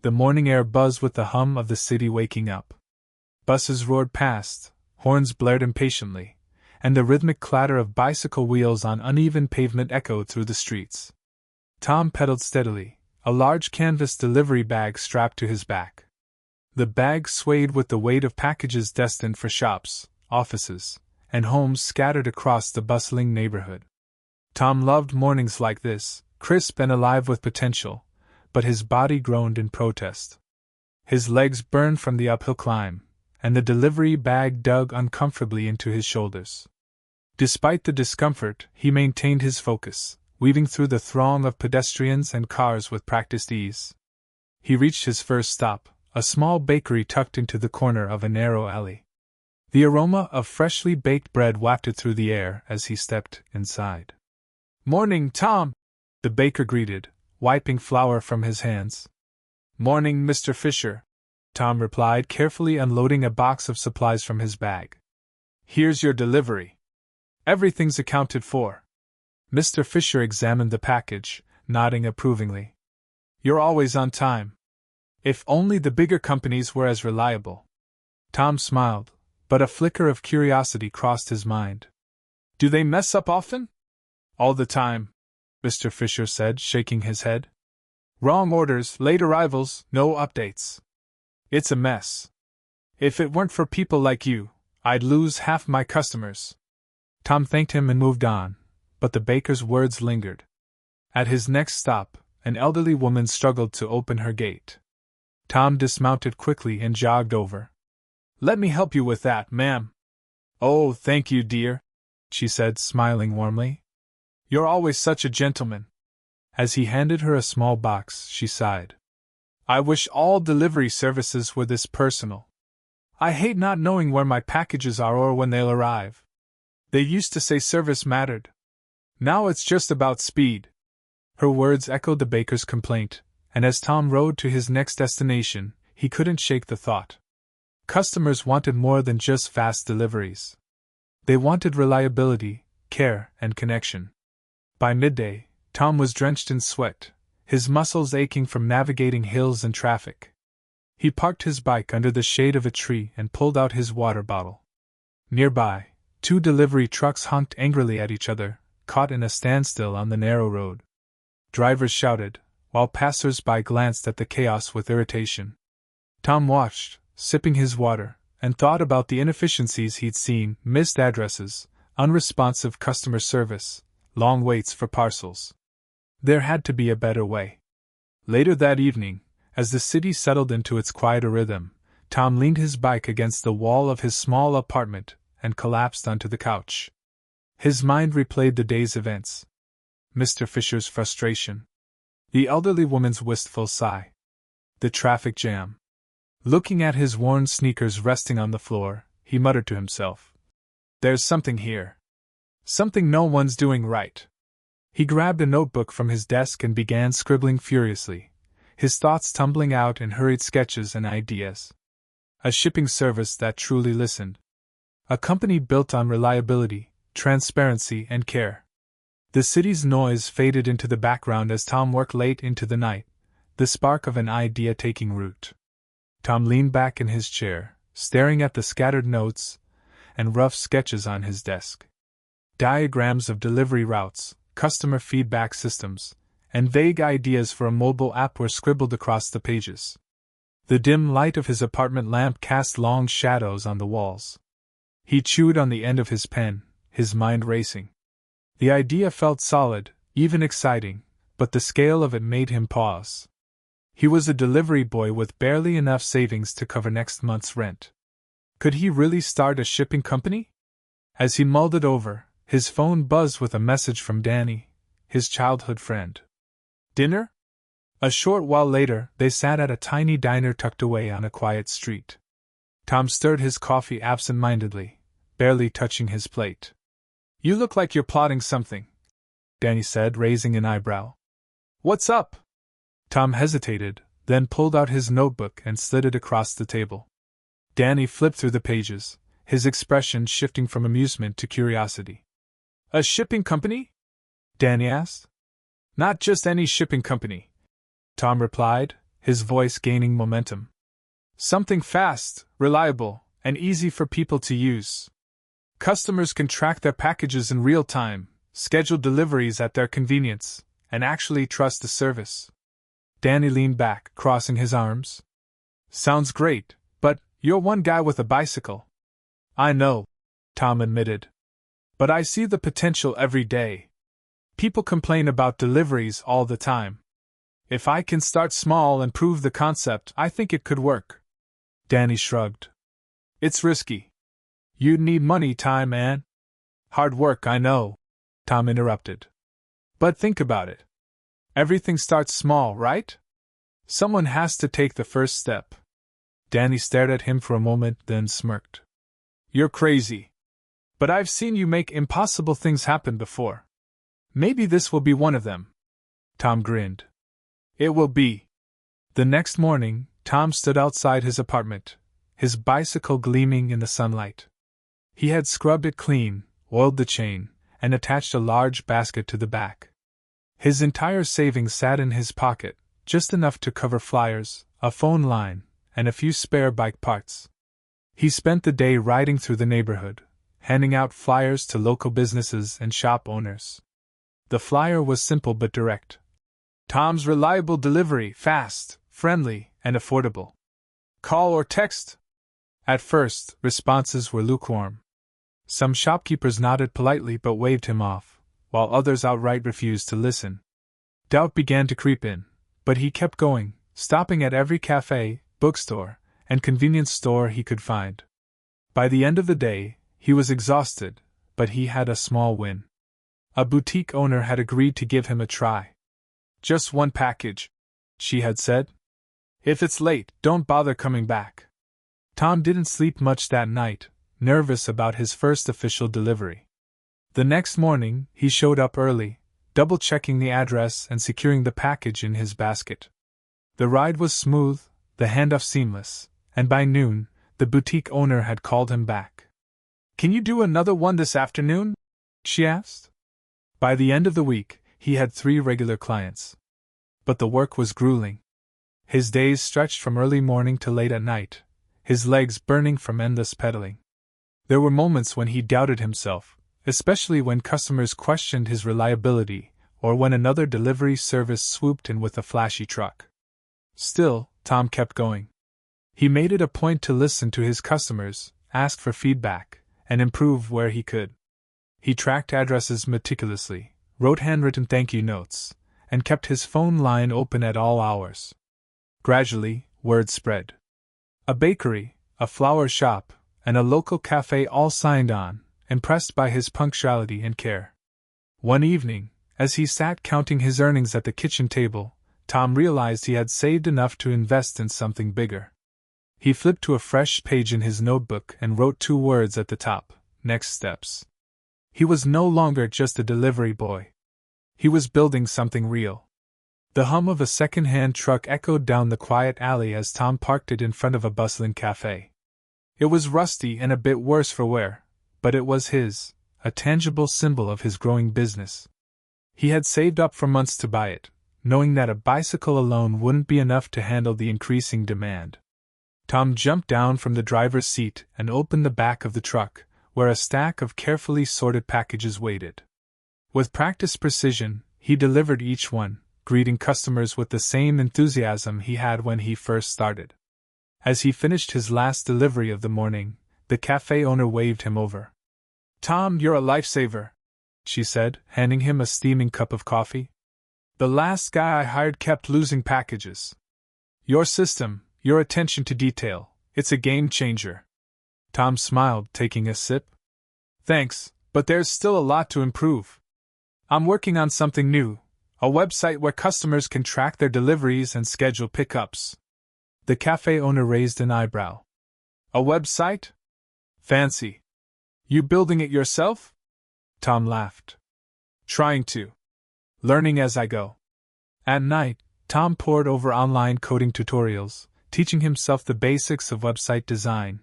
The morning air buzzed with the hum of the city waking up. Buses roared past, horns blared impatiently, and the rhythmic clatter of bicycle wheels on uneven pavement echoed through the streets. Tom pedaled steadily, a large canvas delivery bag strapped to his back. The bag swayed with the weight of packages destined for shops, offices, and homes scattered across the bustling neighborhood. Tom loved mornings like this, crisp and alive with potential, but his body groaned in protest. His legs burned from the uphill climb, and the delivery bag dug uncomfortably into his shoulders. Despite the discomfort, he maintained his focus, weaving through the throng of pedestrians and cars with practiced ease. He reached his first stop, a small bakery tucked into the corner of a narrow alley. The aroma of freshly baked bread wafted through the air as he stepped inside. "Morning, Tom," the baker greeted, wiping flour from his hands. "Morning, Mr. Fisher," Tom replied, carefully unloading a box of supplies from his bag. "Here's your delivery. Everything's accounted for." Mr. Fisher examined the package, nodding approvingly. "You're always on time. If only the bigger companies were as reliable." Tom smiled, but a flicker of curiosity crossed his mind. "Do they mess up often?" "All the time," Mr. Fisher said, shaking his head. "Wrong orders, late arrivals, no updates. It's a mess. If it weren't for people like you, I'd lose half my customers." Tom thanked him and moved on, but the baker's words lingered. At his next stop, an elderly woman struggled to open her gate. Tom dismounted quickly and jogged over. "Let me help you with that, ma'am." "Oh, thank you, dear," she said, smiling warmly. "You're always such a gentleman." As he handed her a small box, she sighed. "I wish all delivery services were this personal. I hate not knowing where my packages are or when they'll arrive. They used to say service mattered. Now it's just about speed." Her words echoed the baker's complaint, and as Tom rode to his next destination, he couldn't shake the thought. Customers wanted more than just fast deliveries. They wanted reliability, care, and connection. By midday, Tom was drenched in sweat, his muscles aching from navigating hills and traffic. He parked his bike under the shade of a tree and pulled out his water bottle. Nearby, two delivery trucks honked angrily at each other, caught in a standstill on the narrow road. Drivers shouted, while passers-by glanced at the chaos with irritation. Tom watched, sipping his water, and thought about the inefficiencies he'd seen: missed addresses, unresponsive customer service, long waits for parcels. There had to be a better way. Later that evening, as the city settled into its quieter rhythm, Tom leaned his bike against the wall of his small apartment and collapsed onto the couch. His mind replayed the day's events. Mr. Fisher's frustration. The elderly woman's wistful sigh. The traffic jam. Looking at his worn sneakers resting on the floor, he muttered to himself, "There's something here. Something no one's doing right." He grabbed a notebook from his desk and began scribbling furiously, his thoughts tumbling out in hurried sketches and ideas. A shipping service that truly listened. A company built on reliability, transparency, and care. The city's noise faded into the background as Tom worked late into the night, the spark of an idea taking root. Tom leaned back in his chair, staring at the scattered notes and rough sketches on his desk. Diagrams of delivery routes, customer feedback systems, and vague ideas for a mobile app were scribbled across the pages. The dim light of his apartment lamp cast long shadows on the walls. He chewed on the end of his pen, his mind racing. The idea felt solid, even exciting, but the scale of it made him pause. He was a delivery boy with barely enough savings to cover next month's rent. Could he really start a shipping company? As he mulled it over, his phone buzzed with a message from Danny, his childhood friend. Dinner? A short while later, they sat at a tiny diner tucked away on a quiet street. Tom stirred his coffee absent-mindedly, barely touching his plate. "You look like you're plotting something," Danny said, raising an eyebrow. "What's up?" Tom hesitated, then pulled out his notebook and slid it across the table. Danny flipped through the pages, his expression shifting from amusement to curiosity. "A shipping company?" Danny asked. "Not just any shipping company," Tom replied, his voice gaining momentum. Something fast, reliable, and easy for people to use. Customers can track their packages in real time, schedule deliveries at their convenience, and actually trust the service. Danny leaned back, crossing his arms. Sounds great, but you're one guy with a bicycle. I know, Tom admitted. But I see the potential every day. People complain about deliveries all the time. If I can start small and prove the concept, I think it could work. Danny shrugged. It's risky. You'd need money, time, and hard work, I know, Tom interrupted. But think about it. Everything starts small, right? Someone has to take the first step. Danny stared at him for a moment, then smirked. You're crazy. But I've seen you make impossible things happen before. Maybe this will be one of them. Tom grinned. It will be. The next morning, Tom stood outside his apartment, his bicycle gleaming in the sunlight. He had scrubbed it clean, oiled the chain, and attached a large basket to the back. His entire savings sat in his pocket, just enough to cover flyers, a phone line, and a few spare bike parts. He spent the day riding through the neighborhood, handing out flyers to local businesses and shop owners. The flyer was simple but direct. Tom's reliable delivery, fast, friendly, and affordable. Call or text? At first, responses were lukewarm. Some shopkeepers nodded politely but waved him off, while others outright refused to listen. Doubt began to creep in, but he kept going, stopping at every cafe, bookstore, and convenience store he could find. By the end of the day, he was exhausted, but he had a small win. A boutique owner had agreed to give him a try. Just one package, she had said. If it's late, don't bother coming back. Tom didn't sleep much that night, nervous about his first official delivery. The next morning, he showed up early, double-checking the address and securing the package in his basket. The ride was smooth, the handoff seamless, and by noon, the boutique owner had called him back. Can you do another one this afternoon? She asked. By the end of the week, he had 3 regular clients. But the work was grueling. His days stretched from early morning to late at night, his legs burning from endless pedaling. There were moments when he doubted himself, especially when customers questioned his reliability, or when another delivery service swooped in with a flashy truck. Still, Tom kept going. He made it a point to listen to his customers, ask for feedback, and improve where he could. He tracked addresses meticulously, wrote handwritten thank you notes, and kept his phone line open at all hours. Gradually, word spread. A bakery, a flower shop, and a local cafe all signed on, impressed by his punctuality and care. One evening, as he sat counting his earnings at the kitchen table, Tom realized he had saved enough to invest in something bigger. He flipped to a fresh page in his notebook and wrote 2 words at the top: next steps. He was no longer just a delivery boy. He was building something real. The hum of a second-hand truck echoed down the quiet alley as Tom parked it in front of a bustling cafe. It was rusty and a bit worse for wear, but it was his, a tangible symbol of his growing business. He had saved up for months to buy it, knowing that a bicycle alone wouldn't be enough to handle the increasing demand. Tom jumped down from the driver's seat and opened the back of the truck, where a stack of carefully sorted packages waited. With practiced precision, he delivered each one, greeting customers with the same enthusiasm he had when he first started. As he finished his last delivery of the morning, the cafe owner waved him over. "Tom, you're a lifesaver," she said, handing him a steaming cup of coffee. "The last guy I hired kept losing packages. Your system, your attention to detail, it's a game changer." Tom smiled, taking a sip. "Thanks, but there's still a lot to improve. I'm working on something new, a website where customers can track their deliveries and schedule pickups." The cafe owner raised an eyebrow. "A website? Fancy. You building it yourself?" Tom laughed. "Trying to. Learning as I go." At night, Tom pored over online coding tutorials, teaching himself the basics of website design.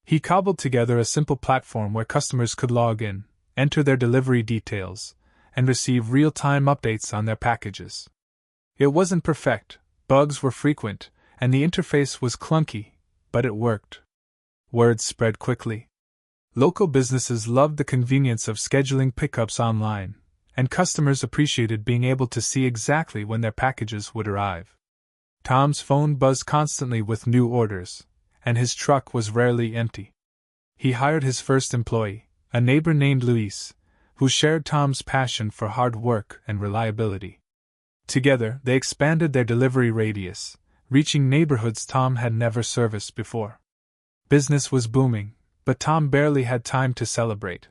He cobbled together a simple platform where customers could log in, enter their delivery details, and receive real-time updates on their packages. It wasn't perfect, Bugs were frequent, and the interface was clunky, but it worked. Word spread quickly. Local businesses loved the convenience of scheduling pickups online, and customers appreciated being able to see exactly when their packages would arrive. Tom's phone buzzed constantly with new orders, and his truck was rarely empty. He hired his first employee, a neighbor named Luis, who shared Tom's passion for hard work and reliability. Together, they expanded their delivery radius, reaching neighborhoods Tom had never serviced before. Business was booming, but Tom barely had time to celebrate.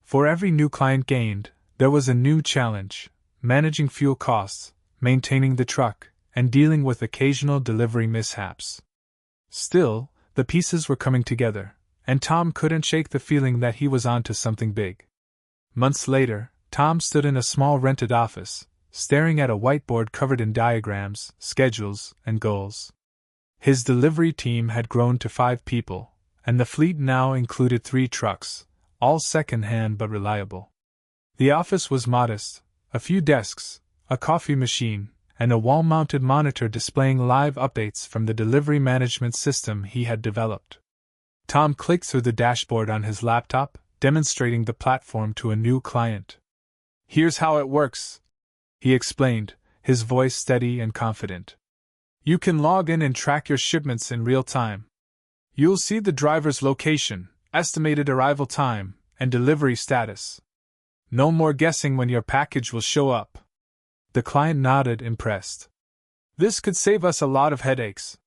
For every new client gained, there was a new challenge: managing fuel costs, maintaining the truck, and dealing with occasional delivery mishaps. Still, the pieces were coming together, and Tom couldn't shake the feeling that he was onto something big. Months later, Tom stood in a small rented office, staring at a whiteboard covered in diagrams, schedules, and goals. His delivery team had grown to 5 people, and the fleet now included 3 trucks, all second-hand but reliable. The office was modest: a few desks, a coffee machine, and a wall-mounted monitor displaying live updates from the delivery management system he had developed. Tom clicked through the dashboard on his laptop, demonstrating the platform to a new client. "Here's how it works," he explained, his voice steady and confident. "You can log in and track your shipments in real time. You'll see the driver's location, estimated arrival time, and delivery status. No more guessing when your package will show up." The client nodded, impressed. "This could save us a lot of headaches.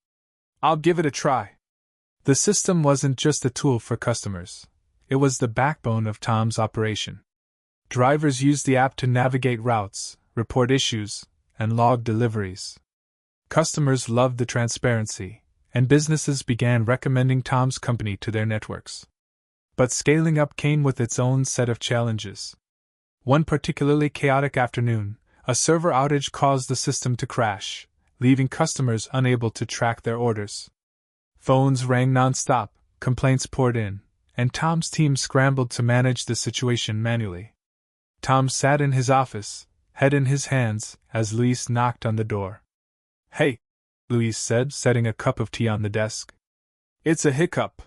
I'll give it a try." The system wasn't just a tool for customers. It was the backbone of Tom's operation. Drivers used the app to navigate routes, report issues, and log deliveries. Customers loved the transparency, and businesses began recommending Tom's company to their networks. But scaling up came with its own set of challenges. One particularly chaotic afternoon, a server outage caused the system to crash, leaving customers unable to track their orders. Phones rang nonstop, complaints poured in, and Tom's team scrambled to manage the situation manually. Tom sat in his office, head in his hands, as Luis knocked on the door. "Hey," Luis said, setting a cup of tea on the desk. "It's a hiccup.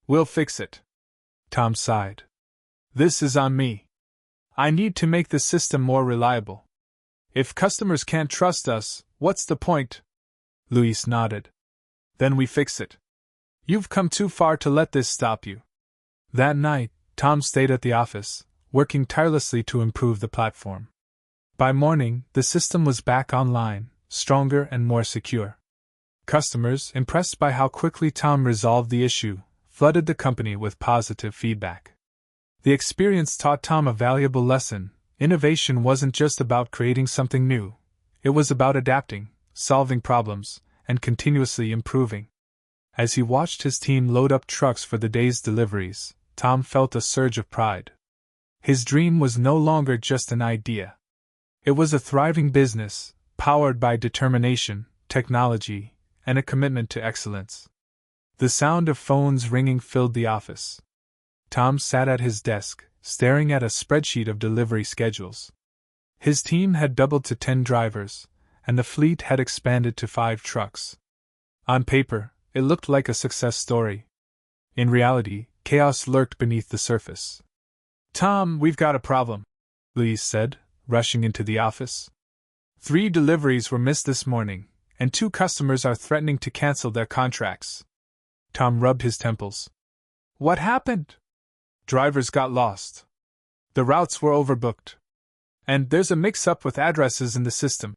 We'll fix it." Tom sighed. "This is on me. I need to make the system more reliable. If customers can't trust us, what's the point?" Luis nodded. "Then we fix it. You've come too far to let this stop you." That night, Tom stayed at the office, working tirelessly to improve the platform. By morning, the system was back online, stronger and more secure. Customers, impressed by how quickly Tom resolved the issue, flooded the company with positive feedback. The experience taught Tom a valuable lesson: innovation wasn't just about creating something new, it was about adapting, solving problems, and continuously improving. As he watched his team load up trucks for the day's deliveries, Tom felt a surge of pride. His dream was no longer just an idea. It was a thriving business, powered by determination, technology, and a commitment to excellence. The sound of phones ringing filled the office. Tom sat at his desk, staring at a spreadsheet of delivery schedules. His team had doubled to 10 drivers, and the fleet had expanded to 5 trucks. On paper, it looked like a success story. In reality, chaos lurked beneath the surface. "Tom, we've got a problem," Luis said, rushing into the office. 3 deliveries were missed this morning, and 2 customers are threatening to cancel their contracts. Tom rubbed his temples. "What happened?" "Drivers got lost. The routes were overbooked. And there's a mix-up with addresses in the system,"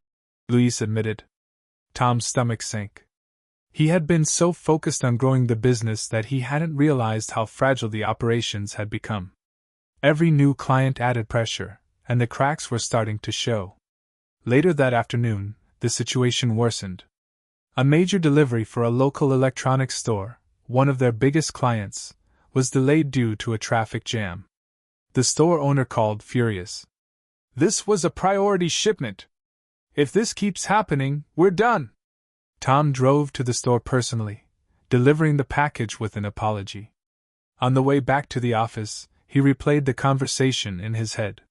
Luis admitted. Tom's stomach sank. He had been so focused on growing the business that he hadn't realized how fragile the operations had become. Every new client added pressure, and the cracks were starting to show. Later that afternoon, the situation worsened. A major delivery for a local electronics store, one of their biggest clients, was delayed due to a traffic jam. The store owner called, furious. "This was a priority shipment. If this keeps happening, we're done." Tom drove to the store personally, delivering the package with an apology. On the way back to the office, he replayed the conversation in his head.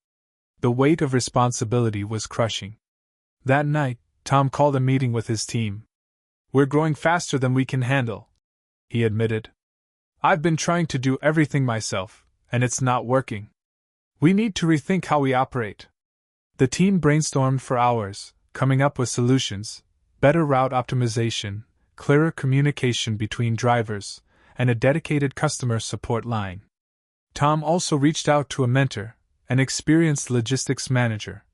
The weight of responsibility was crushing. That night, Tom called a meeting with his team. "We're growing faster than we can handle," he admitted. "I've been trying to do everything myself, and it's not working. We need to rethink how we operate." The team brainstormed for hours, coming up with solutions: better route optimization, clearer communication between drivers, and a dedicated customer support line. Tom also reached out to a mentor, an experienced logistics manager,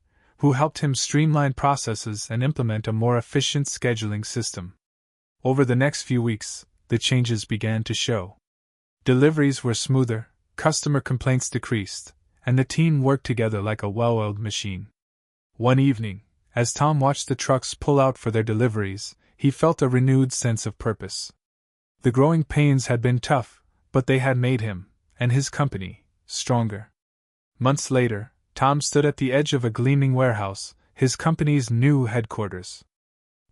who helped him streamline processes and implement a more efficient scheduling system. Over the next few weeks, the changes began to show. Deliveries were smoother, customer complaints decreased, and the team worked together like a well-oiled machine. One evening, as Tom watched the trucks pull out for their deliveries, he felt a renewed sense of purpose. The growing pains had been tough, but they had made him, and his company, stronger. Months later, Tom stood at the edge of a gleaming warehouse, his company's new headquarters.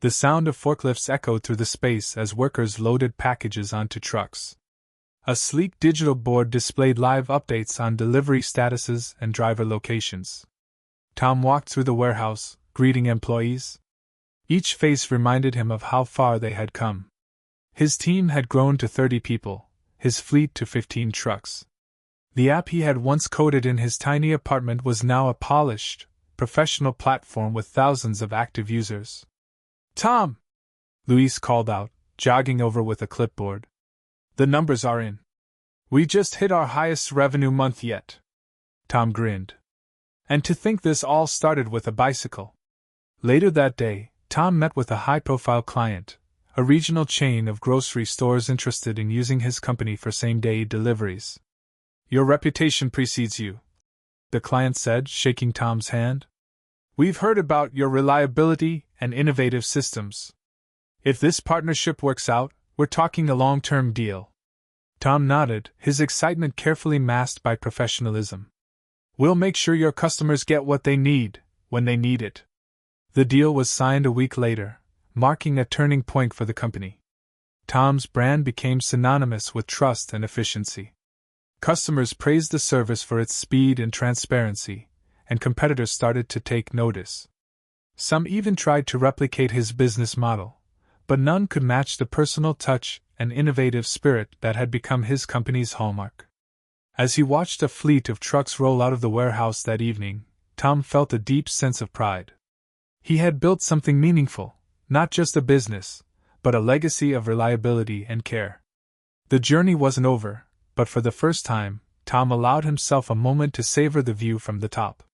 The sound of forklifts echoed through the space as workers loaded packages onto trucks. A sleek digital board displayed live updates on delivery statuses and driver locations. Tom walked through the warehouse, greeting employees. Each face reminded him of how far they had come. His team had grown to 30 people, his fleet to 15 trucks. The app he had once coded in his tiny apartment was now a polished, professional platform with thousands of active users. "Tom!" Luis called out, jogging over with a clipboard. "The numbers are in. We just hit our highest revenue month yet." Tom grinned. "And to think this all started with a bicycle." Later that day, Tom met with a high-profile client, a regional chain of grocery stores interested in using his company for same-day deliveries. "Your reputation precedes you," the client said, shaking Tom's hand. "We've heard about your reliability and innovative systems. If this partnership works out, we're talking a long-term deal." Tom nodded, his excitement carefully masked by professionalism. "We'll make sure your customers get what they need, when they need it." The deal was signed a week later, marking a turning point for the company. Tom's brand became synonymous with trust and efficiency. Customers praised the service for its speed and transparency, and competitors started to take notice. Some even tried to replicate his business model, but none could match the personal touch and innovative spirit that had become his company's hallmark. As he watched a fleet of trucks roll out of the warehouse that evening, Tom felt a deep sense of pride. He had built something meaningful, not just a business, but a legacy of reliability and care. The journey wasn't over, but for the first time, Tom allowed himself a moment to savor the view from the top.